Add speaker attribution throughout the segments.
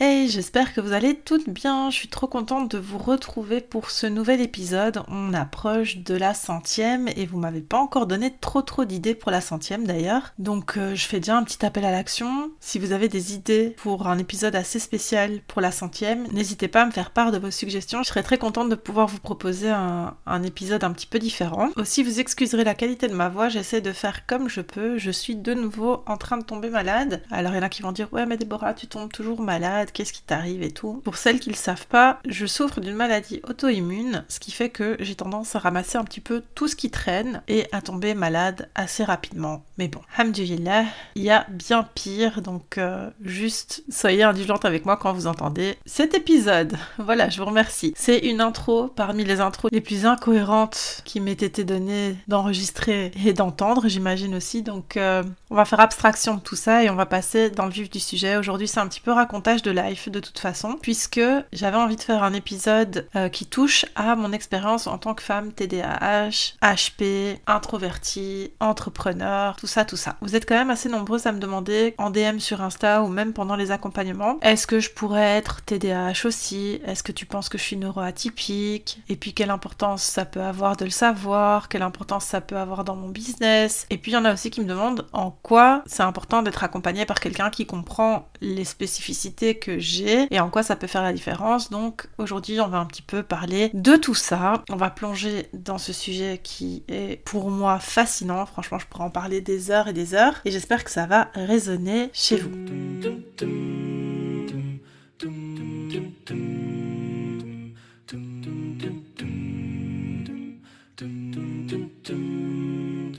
Speaker 1: Hey, j'espère que vous allez toutes bien. Je suis trop contente de vous retrouver pour ce nouvel épisode. On approche de la 100e et vous m'avez pas encore donné trop d'idées pour la 100e d'ailleurs. Donc je fais déjà un petit appel à l'action. Si vous avez des idées pour un épisode assez spécial pour la 100e, n'hésitez pas à me faire part de vos suggestions. Je serais très contente de pouvoir vous proposer un épisode un petit peu différent. Aussi, vous excuserez la qualité de ma voix, j'essaie de faire comme je peux. Je suis de nouveau en train de tomber malade. Alors il y en a qui vont dire « Ouais mais Déborah, tu tombes toujours malade. Qu'est-ce qui t'arrive et tout ?» Pour celles qui le savent pas, je souffre d'une maladie auto-immune, ce qui fait que j'ai tendance à ramasser un petit peu tout ce qui traîne et à tomber malade assez rapidement. Mais bon, alhamdoulilah, il y a bien pire, donc juste soyez indulgente avec moi quand vous entendez cet épisode. Voilà, je vous remercie. C'est une intro parmi les intros les plus incohérentes qui m'ait été donné d'enregistrer et d'entendre, j'imagine aussi, donc on va faire abstraction de tout ça et on va passer dans le vif du sujet. Aujourd'hui, c'est un petit peu racontage de life de toute façon, puisque j'avais envie de faire un épisode qui touche à mon expérience en tant que femme TDAH, HP, introvertie, entrepreneur, tout ça. Vous êtes quand même assez nombreuses à me demander en DM sur Insta ou même pendant les accompagnements, est-ce que je pourrais être TDAH aussi? Est-ce que tu penses que je suis neuroatypique? Et puis quelle importance ça peut avoir de le savoir? Quelle importance ça peut avoir dans mon business? Et puis il y en a aussi qui me demandent en quoi c'est important d'être accompagnée par quelqu'un qui comprend les spécificités que j'ai et en quoi ça peut faire la différence. Donc aujourd'hui on va un petit peu parler de tout ça. On va plonger dans ce sujet qui est pour moi fascinant. Franchement, je pourrais en parler des heures et j'espère que ça va résonner chez vous.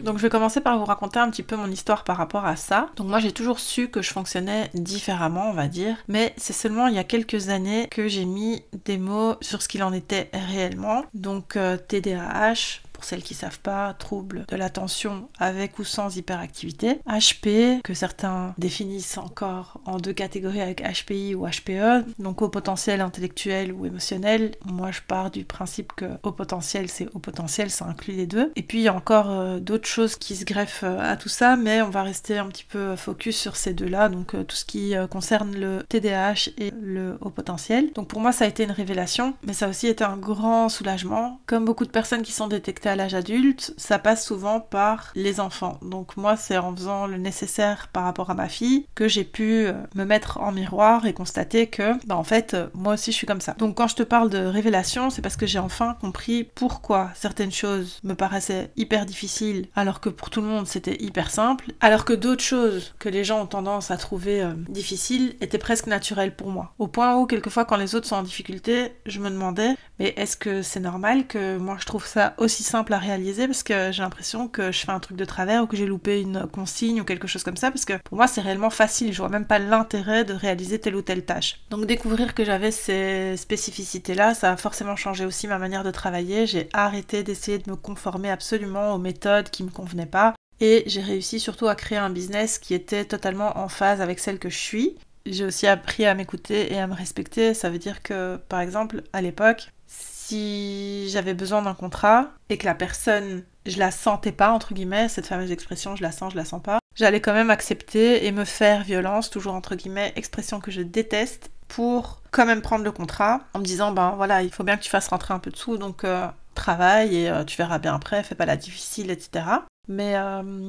Speaker 1: Donc je vais commencer par vous raconter un petit peu mon histoire par rapport à ça. Donc moi j'ai toujours su que je fonctionnais différemment, on va dire, mais c'est seulement il y a quelques années que j'ai mis des mots sur ce qu'il en était réellement. Donc TDAH, pour celles qui savent pas, trouble de l'attention avec ou sans hyperactivité. HP, que certains définissent encore en deux catégories avec HPI ou HPE, donc haut potentiel intellectuel ou émotionnel. Moi je pars du principe que haut potentiel c'est haut potentiel, ça inclut les deux. Et puis il y a encore d'autres choses qui se greffent à tout ça, mais on va rester un petit peu focus sur ces deux-là, donc tout ce qui concerne le TDAH et le haut potentiel. Donc pour moi ça a été une révélation, mais ça a aussi été un grand soulagement. Comme beaucoup de personnes qui sont détectées à l'âge adulte, ça passe souvent par les enfants. Donc moi, c'est en faisant le nécessaire par rapport à ma fille que j'ai pu me mettre en miroir et constater que, en fait, moi aussi je suis comme ça. Donc quand je te parle de révélation, c'est parce que j'ai enfin compris pourquoi certaines choses me paraissaient hyper difficiles alors que pour tout le monde c'était hyper simple, alors que d'autres choses que les gens ont tendance à trouver difficiles étaient presque naturelles pour moi. Au point où, quelquefois, quand les autres sont en difficulté, je me demandais, mais est-ce que c'est normal que moi je trouve ça aussi simple à réaliser, parce que j'ai l'impression que je fais un truc de travers ou que j'ai loupé une consigne ou quelque chose comme ça, parce que pour moi c'est réellement facile, je vois même pas l'intérêt de réaliser telle ou telle tâche. Donc découvrir que j'avais ces spécificités là, ça a forcément changé aussi ma manière de travailler. J'ai arrêté d'essayer de me conformer absolument aux méthodes qui me convenaient pas et j'ai réussi surtout à créer un business qui était totalement en phase avec celle que je suis. J'ai aussi appris à m'écouter et à me respecter. Ça veut dire que par exemple à l'époque, si j'avais besoin d'un contrat et que la personne, je la sentais pas, entre guillemets, cette fameuse expression, je la sens pas, j'allais quand même accepter et me faire violence, toujours entre guillemets, expression que je déteste, pour quand même prendre le contrat, en me disant, voilà, il faut bien que tu fasses rentrer un peu de sous, donc travaille et tu verras bien après, fais pas la difficile, etc. Mais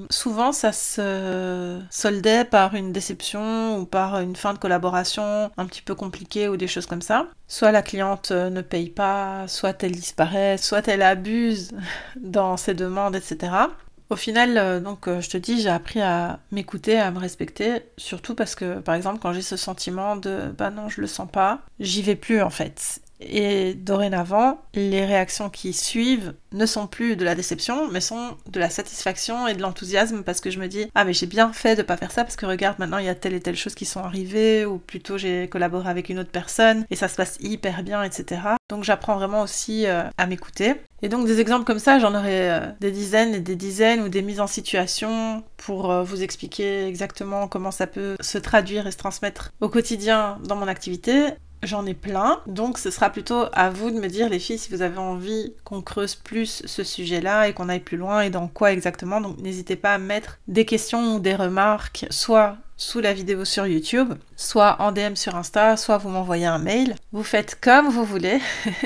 Speaker 1: souvent ça se soldait par une déception ou par une fin de collaboration un petit peu compliquée ou des choses comme ça. Soit la cliente ne paye pas, soit elle disparaît, soit elle abuse dans ses demandes, etc. Au final, je te dis, j'ai appris à m'écouter, à me respecter, surtout parce que, par exemple, quand j'ai ce sentiment de « non, je le sens pas », j'y vais plus en fait. Et dorénavant, les réactions qui suivent ne sont plus de la déception, mais sont de la satisfaction et de l'enthousiasme, parce que je me dis « Ah mais j'ai bien fait de pas faire ça, parce que regarde, maintenant il y a telle et telle chose qui sont arrivées, ou plutôt j'ai collaboré avec une autre personne, et ça se passe hyper bien, etc. » Donc j'apprends vraiment aussi à m'écouter. Et donc des exemples comme ça, j'en aurais des dizaines et des dizaines, ou des mises en situation pour vous expliquer exactement comment ça peut se traduire et se transmettre au quotidien dans mon activité. J'en ai plein, donc ce sera plutôt à vous de me dire, les filles, si vous avez envie qu'on creuse plus ce sujet-là et qu'on aille plus loin et dans quoi exactement. Donc n'hésitez pas à mettre des questions ou des remarques, soit sous la vidéo sur YouTube, soit en DM sur Insta, soit vous m'envoyez un mail. Vous faites comme vous voulez,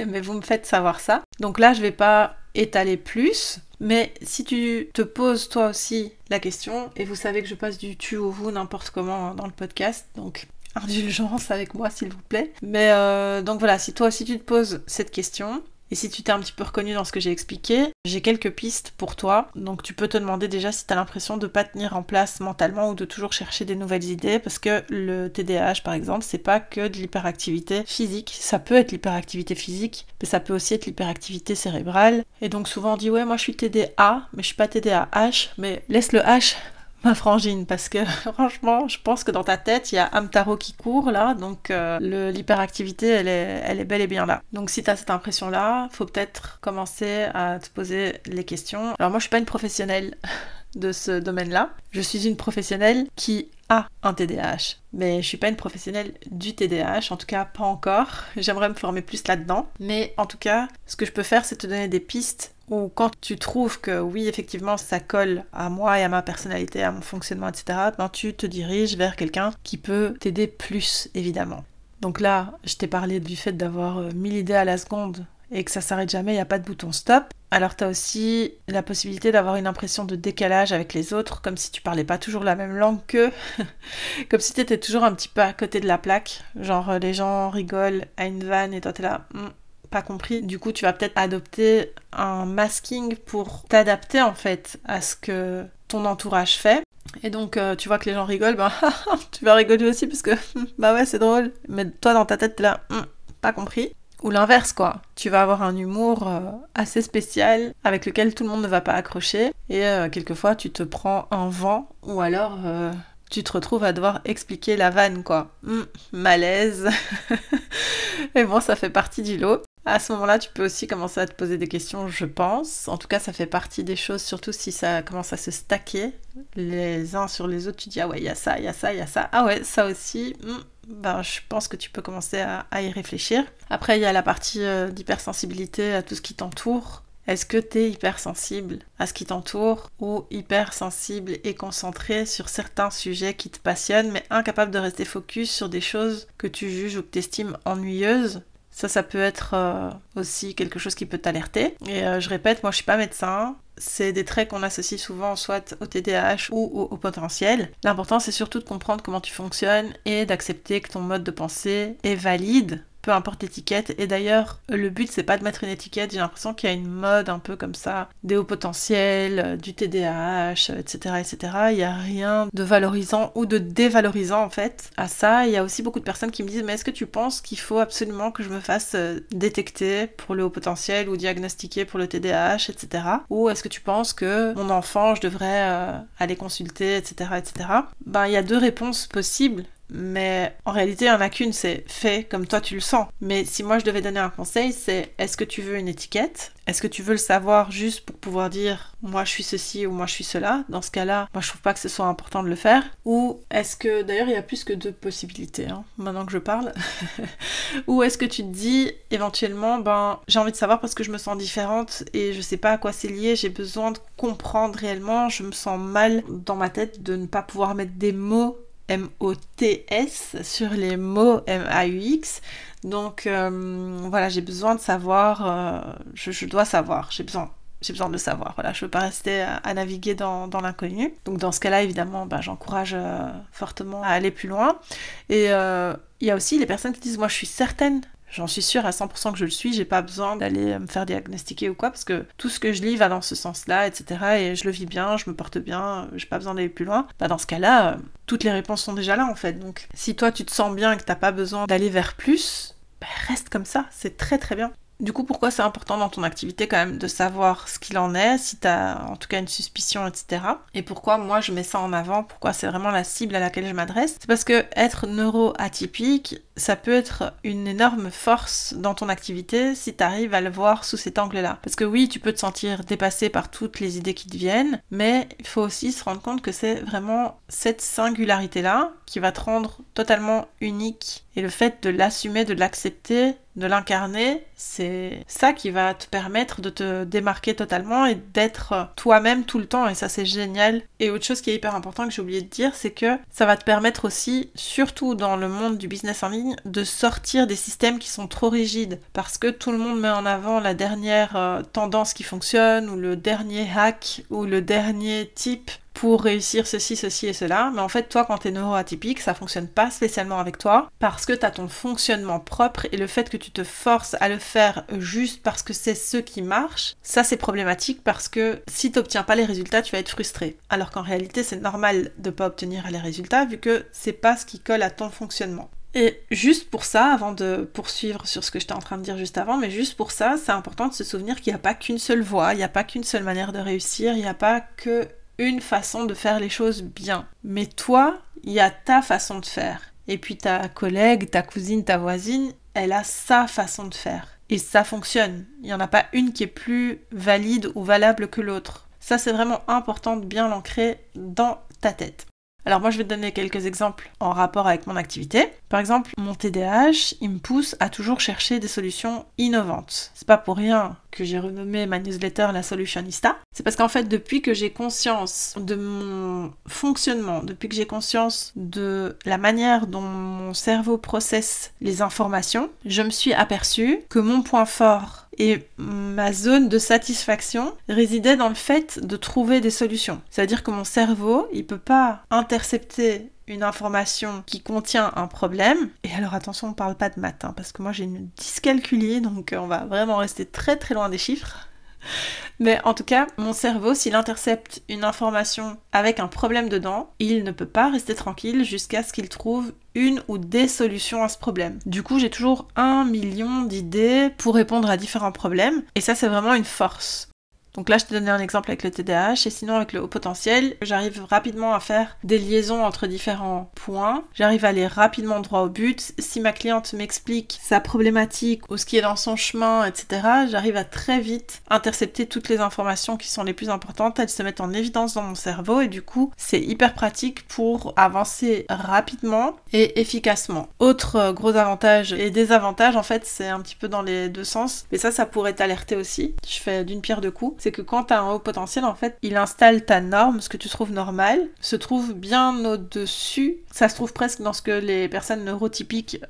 Speaker 1: mais vous me faites savoir ça. Donc là, je vais pas étaler plus, mais si tu te poses toi aussi la question, et vous savez que je passe du tu au vous n'importe comment dans le podcast, donc indulgence avec moi s'il vous plaît. Mais donc voilà, si toi aussi tu te poses cette question, et si tu t'es un petit peu reconnu dans ce que j'ai expliqué, j'ai quelques pistes pour toi. Donc tu peux te demander déjà si tu as l'impression de pas tenir en place mentalement ou de toujours chercher des nouvelles idées, parce que le TDAH par exemple, c'est pas que de l'hyperactivité physique. Ça peut être l'hyperactivité physique, mais ça peut aussi être l'hyperactivité cérébrale. Et donc souvent on dit ouais moi je suis TDA, mais je suis pas TDAH, mais laisse le H ma frangine, parce que franchement, je pense que dans ta tête, il y a Hamtaro qui court là, donc l'hyperactivité, elle est bel et bien là. Donc si tu as cette impression-là, faut peut-être commencer à te poser les questions. Alors moi, je suis pas une professionnelle de ce domaine-là. Je suis une professionnelle qui a un TDAH, mais je suis pas une professionnelle du TDAH, en tout cas pas encore. J'aimerais me former plus là-dedans, mais en tout cas, ce que je peux faire, c'est te donner des pistes ou quand tu trouves que oui, effectivement, ça colle à moi et à ma personnalité, à mon fonctionnement, etc., ben tu te diriges vers quelqu'un qui peut t'aider plus, évidemment. Donc là, je t'ai parlé du fait d'avoir 1000 idées à la seconde et que ça s'arrête jamais, il n'y a pas de bouton stop. Alors t'as aussi la possibilité d'avoir une impression de décalage avec les autres, comme si tu parlais pas toujours la même langue qu'eux, comme si t'étais toujours un petit peu à côté de la plaque, genre les gens rigolent à une vanne et toi t'es là... pas compris. Du coup, tu vas peut-être adopter un masking pour t'adapter en fait à ce que ton entourage fait. Et donc, tu vois que les gens rigolent, ben tu vas rigoler aussi parce que bah ouais, c'est drôle. Mais toi, dans ta tête, t'es là, pas compris. Ou l'inverse, quoi. Tu vas avoir un humour assez spécial avec lequel tout le monde ne va pas accrocher. Et quelquefois, tu te prends un vent ou alors... tu te retrouves à devoir expliquer la vanne, quoi. Malaise. Mais bon, ça fait partie du lot. À ce moment-là, tu peux aussi commencer à te poser des questions, je pense. En tout cas, ça fait partie des choses, surtout si ça commence à se stacker les uns sur les autres. Tu dis, ah ouais, il y a ça, il y a ça, il y a ça. Ah ouais, ça aussi. Ben, je pense que tu peux commencer à y réfléchir. Après, il y a la partie d'hypersensibilité à tout ce qui t'entoure. Est-ce que tu es hypersensible à ce qui t'entoure ou hypersensible et concentré sur certains sujets qui te passionnent mais incapable de rester focus sur des choses que tu juges ou que tu estimes ennuyeuses? Ça peut être aussi quelque chose qui peut t'alerter. Et je répète, moi je suis pas médecin. C'est des traits qu'on associe souvent soit au TDAH ou au potentiel. L'important c'est surtout de comprendre comment tu fonctionnes et d'accepter que ton mode de pensée est valide. Peu importe l'étiquette. Et d'ailleurs, le but, c'est pas de mettre une étiquette. J'ai l'impression qu'il y a une mode un peu comme ça, des hauts potentiels, du TDAH, etc., etc. Il n'y a rien de valorisant ou de dévalorisant, en fait, à ça. Il y a aussi beaucoup de personnes qui me disent, mais est-ce que tu penses qu'il faut absolument que je me fasse détecter pour le haut potentiel ou diagnostiquer pour le TDAH, etc. Ou est-ce que tu penses que mon enfant, je devrais aller consulter, etc., etc. Ben, il y a deux réponses possibles. Mais en réalité, il n'y en a qu'une, c'est fais comme toi tu le sens. Mais si moi je devais donner un conseil, c'est est-ce que tu veux une étiquette? Est-ce que tu veux le savoir juste pour pouvoir dire moi je suis ceci ou moi je suis cela? Dans ce cas-là, moi je trouve pas que ce soit important de le faire. Ou est-ce que, d'ailleurs il y a plus que deux possibilités, maintenant que je parle. Ou est-ce que tu te dis éventuellement, ben j'ai envie de savoir parce que je me sens différente et je sais pas à quoi c'est lié, j'ai besoin de comprendre réellement, je me sens mal dans ma tête de ne pas pouvoir mettre des mots M-O-T-S sur les mots M-A-U-X. Donc voilà, j'ai besoin de savoir, je dois savoir, j'ai besoin de le savoir. Voilà, je veux pas rester à naviguer dans l'inconnu. Donc dans ce cas-là, évidemment, j'encourage fortement à aller plus loin. Et il y a aussi les personnes qui disent, moi je suis certaine, j'en suis sûre à 100% que je le suis, j'ai pas besoin d'aller me faire diagnostiquer ou quoi, parce que tout ce que je lis va dans ce sens-là, etc. Et je le vis bien, je me porte bien, j'ai pas besoin d'aller plus loin. Dans ce cas-là, toutes les réponses sont déjà là en fait. Donc si toi tu te sens bien et que t'as pas besoin d'aller vers plus, reste comme ça, c'est très très bien. Du coup, pourquoi c'est important dans ton activité quand même de savoir ce qu'il en est, si t'as en tout cas une suspicion, etc. Et pourquoi moi je mets ça en avant, pourquoi c'est vraiment la cible à laquelle je m'adresse. C'est parce que être neuroatypique, ça peut être une énorme force dans ton activité si t'arrives à le voir sous cet angle-là. Parce que oui, tu peux te sentir dépassé par toutes les idées qui te viennent, mais il faut aussi se rendre compte que c'est vraiment cette singularité-là qui va te rendre totalement unique. Et le fait de l'assumer, de l'accepter, de l'incarner, c'est ça qui va te permettre de te démarquer totalement et d'être toi-même tout le temps, et ça c'est génial. Et autre chose qui est hyper important que j'ai oublié de dire, c'est que ça va te permettre aussi, surtout dans le monde du business en ligne, de sortir des systèmes qui sont trop rigides, parce que tout le monde met en avant la dernière tendance qui fonctionne, ou le dernier hack, ou le dernier type pour réussir ceci, ceci et cela, mais en fait toi quand t'es neuroatypique, ça fonctionne pas spécialement avec toi, parce que t'as ton fonctionnement propre, et le fait que tu te forces à le faire juste parce que c'est ce qui marche, ça c'est problématique, parce que si t'obtiens pas les résultats, tu vas être frustré, alors qu'en réalité c'est normal de pas obtenir les résultats, vu que c'est pas ce qui colle à ton fonctionnement. Et juste pour ça, avant de poursuivre sur ce que j'étais en train de dire juste avant, mais juste pour ça, c'est important de se souvenir qu'il n'y a pas qu'une seule voie, il n'y a pas qu'une seule manière de réussir, il n'y a pas que une façon de faire les choses bien. Mais toi, il y a ta façon de faire. Et puis ta collègue, ta cousine, ta voisine, elle a sa façon de faire. Et ça fonctionne. Il n'y en a pas une qui est plus valide ou valable que l'autre. Ça, c'est vraiment important de bien l'ancrer dans ta tête. Alors moi je vais te donner quelques exemples en rapport avec mon activité. Par exemple, mon TDAH, il me pousse à toujours chercher des solutions innovantes. C'est pas pour rien que j'ai renommé ma newsletter La Solutionista. C'est parce qu'en fait, depuis que j'ai conscience de mon fonctionnement, depuis que j'ai conscience de la manière dont mon cerveau processe les informations, je me suis aperçue que mon point fort et ma zone de satisfaction résidait dans le fait de trouver des solutions. C'est-à-dire que mon cerveau, il peut pas intercepter une information qui contient un problème. Et alors attention, on parle pas de maths, parce que moi j'ai une dyscalculie, donc on va vraiment rester très très loin des chiffres. Mais en tout cas, mon cerveau, s'il intercepte une information avec un problème dedans, il ne peut pas rester tranquille jusqu'à ce qu'il trouve une ou des solutions à ce problème. Du coup, j'ai toujours 1 million d'idées pour répondre à différents problèmes, et ça c'est vraiment une force. Donc là, je t'ai donné un exemple avec le TDAH, et sinon avec le haut potentiel, j'arrive rapidement à faire des liaisons entre différents points, j'arrive à aller rapidement droit au but. Si ma cliente m'explique sa problématique ou ce qui est dans son chemin, etc., j'arrive à très vite intercepter toutes les informations qui sont les plus importantes, elles se mettent en évidence dans mon cerveau, et du coup, c'est hyper pratique pour avancer rapidement et efficacement. Autre gros avantage et désavantage, en fait, c'est un petit peu dans les deux sens, mais ça pourrait t'alerter aussi. Je fais d'une pierre deux coups. C'est que quand tu as un haut potentiel, en fait, il installe ta norme, ce que tu trouves normal, se trouve bien au-dessus. Ça se trouve presque dans ce que les personnes neurotypiques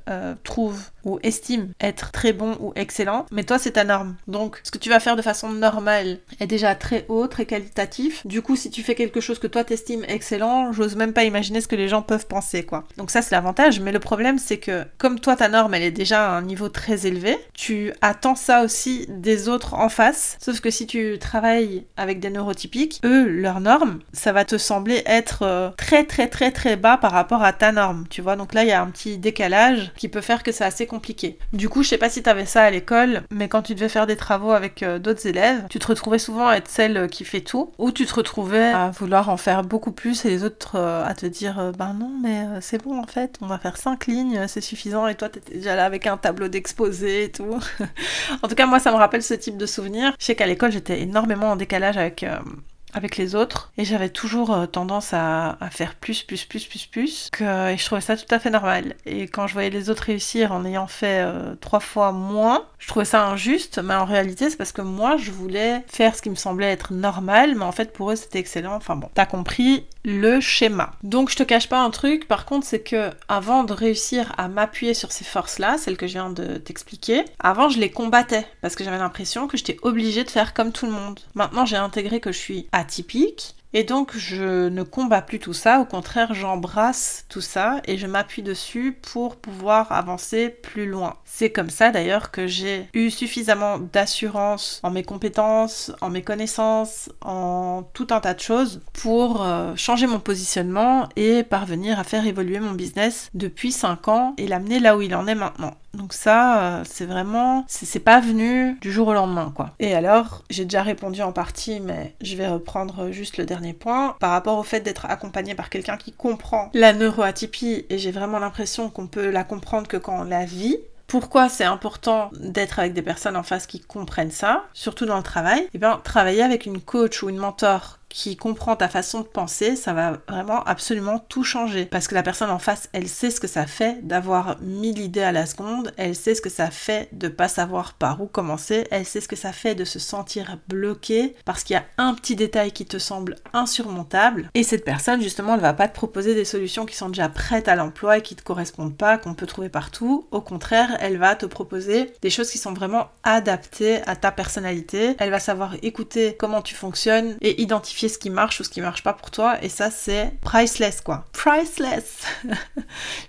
Speaker 1: trouvent ou estiment être très bon ou excellent. Mais toi, c'est ta norme. Donc, ce que tu vas faire de façon normale est déjà très haut, très qualitatif. Du coup, si tu fais quelque chose que toi t'estimes excellent, j'ose même pas imaginer ce que les gens peuvent penser, quoi. Donc ça, c'est l'avantage. Mais le problème, c'est que comme toi, ta norme, elle est déjà à un niveau très élevé, tu attends ça aussi des autres en face. Sauf que si tu travailles avec des neurotypiques, eux, leur norme, ça va te sembler être très très très très bas par rapport à ta norme, tu vois. Donc là, il y a un petit décalage qui peut faire que c'est assez compliqué. Du coup, je sais pas si t'avais ça à l'école, mais quand tu devais faire des travaux avec d'autres élèves, tu te retrouvais souvent à être celle qui fait tout, ou tu te retrouvais à vouloir en faire beaucoup plus et les autres à te dire ben non, mais c'est bon en fait, on va faire 5 lignes, c'est suffisant, et toi t'étais déjà là avec un tableau d'exposé et tout. En tout cas, moi ça me rappelle ce type de souvenir. Je sais qu'à l'école, j'étais énormément en décalage avec les autres, et j'avais toujours tendance à faire plus, et je trouvais ça tout à fait normal. Et quand je voyais les autres réussir en ayant fait 3 fois moins, je trouvais ça injuste, mais en réalité c'est parce que moi je voulais faire ce qui me semblait être normal, mais en fait pour eux c'était excellent. Enfin bon, t'as compris le schéma. Donc je te cache pas un truc, par contre, c'est que avant de réussir à m'appuyer sur ces forces-là, celles que je viens de t'expliquer, avant je les combattais, parce que j'avais l'impression que j'étais obligée de faire comme tout le monde. Maintenant j'ai intégré que je suis atypique, et donc je ne combats plus tout ça, au contraire j'embrasse tout ça et je m'appuie dessus pour pouvoir avancer plus loin. C'est comme ça d'ailleurs que j'ai eu suffisamment d'assurance en mes compétences, en mes connaissances, en tout un tas de choses pour changer mon positionnement et parvenir à faire évoluer mon business depuis 5 ans et l'amener là où il en est maintenant. Donc ça, c'est vraiment... C'est pas venu du jour au lendemain, quoi. Et alors, j'ai déjà répondu en partie, mais je vais reprendre juste le dernier point. Par rapport au fait d'être accompagné par quelqu'un qui comprend la neuroatypie, et j'ai vraiment l'impression qu'on peut la comprendre que quand on la vit. Pourquoi c'est important d'être avec des personnes en face qui comprennent ça, surtout dans le travail? Eh bien, travailler avec une coach ou une mentor qui comprend ta façon de penser, ça va vraiment absolument tout changer. Parce que la personne en face, elle sait ce que ça fait d'avoir 1000 idées à la seconde, elle sait ce que ça fait de pas savoir par où commencer, elle sait ce que ça fait de se sentir bloqué parce qu'il y a un petit détail qui te semble insurmontable. Et cette personne, justement, elle va pas te proposer des solutions qui sont déjà prêtes à l'emploi et qui te correspondent pas, qu'on peut trouver partout. Au contraire, elle va te proposer des choses qui sont vraiment adaptées à ta personnalité. Elle va savoir écouter comment tu fonctionnes et identifier ce qui marche ou ce qui marche pas pour toi, et ça c'est priceless quoi. Priceless.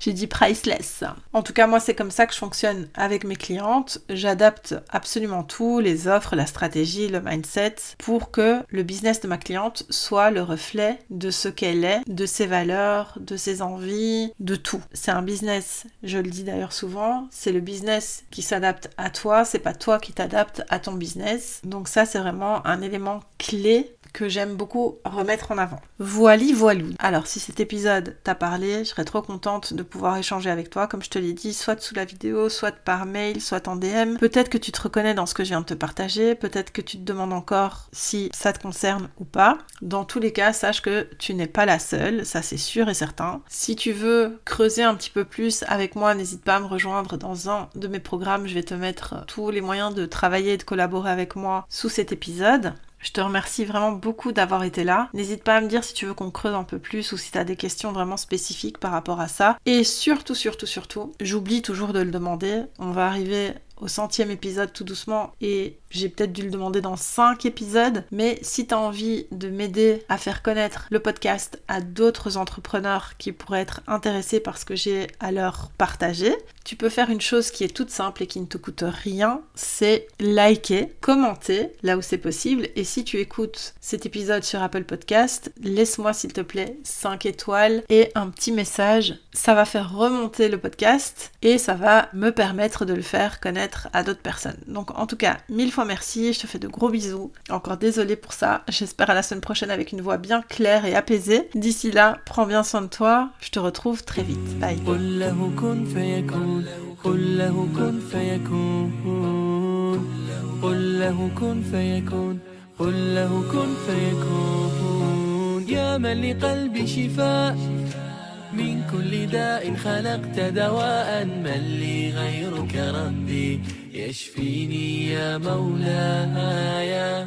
Speaker 1: J'ai dit priceless. En tout cas, moi c'est comme ça que je fonctionne avec mes clientes. J'adapte absolument tout, les offres, la stratégie, le mindset, pour que le business de ma cliente soit le reflet de ce qu'elle est, de ses valeurs, de ses envies, de tout. C'est un business, je le dis d'ailleurs souvent, c'est le business qui s'adapte à toi, c'est pas toi qui t'adaptes à ton business. Donc ça c'est vraiment un élément clé que j'aime beaucoup remettre en avant. Voili voilou. Alors si cet épisode t'a parlé, je serais trop contente de pouvoir échanger avec toi, comme je te l'ai dit, soit sous la vidéo, soit par mail, soit en DM. Peut-être que tu te reconnais dans ce que je viens de te partager, peut-être que tu te demandes encore si ça te concerne ou pas. Dans tous les cas, sache que tu n'es pas la seule, ça c'est sûr et certain. Si tu veux creuser un petit peu plus avec moi, n'hésite pas à me rejoindre dans un de mes programmes, je vais te mettre tous les moyens de travailler et de collaborer avec moi sous cet épisode. Je te remercie vraiment beaucoup d'avoir été là. N'hésite pas à me dire si tu veux qu'on creuse un peu plus ou si tu as des questions vraiment spécifiques par rapport à ça. Et surtout, j'oublie toujours de le demander. On va arriver au 100e épisode tout doucement et j'ai peut-être dû le demander dans 5 épisodes, mais si tu as envie de m'aider à faire connaître le podcast à d'autres entrepreneurs qui pourraient être intéressés par ce que j'ai à leur partager, tu peux faire une chose qui est toute simple et qui ne te coûte rien, c'est liker, commenter là où c'est possible, et si tu écoutes cet épisode sur Apple Podcast, laisse-moi s'il te plaît 5 étoiles et un petit message. Ça va faire remonter le podcast et ça va me permettre de le faire connaître à d'autres personnes. Donc en tout cas, 1000 fois merci, je te fais de gros bisous. Encore désolée pour ça, j'espère à la semaine prochaine avec une voix bien claire et apaisée. D'ici là, prends bien soin de toi, je te retrouve très vite. Bye. قل له كن فيكون قل له كن فيكون قل له كن فيكون يا من لقلبي شفاء من كل داء خلقت دواء من لي غيرك ربي يشفيني يا مولاي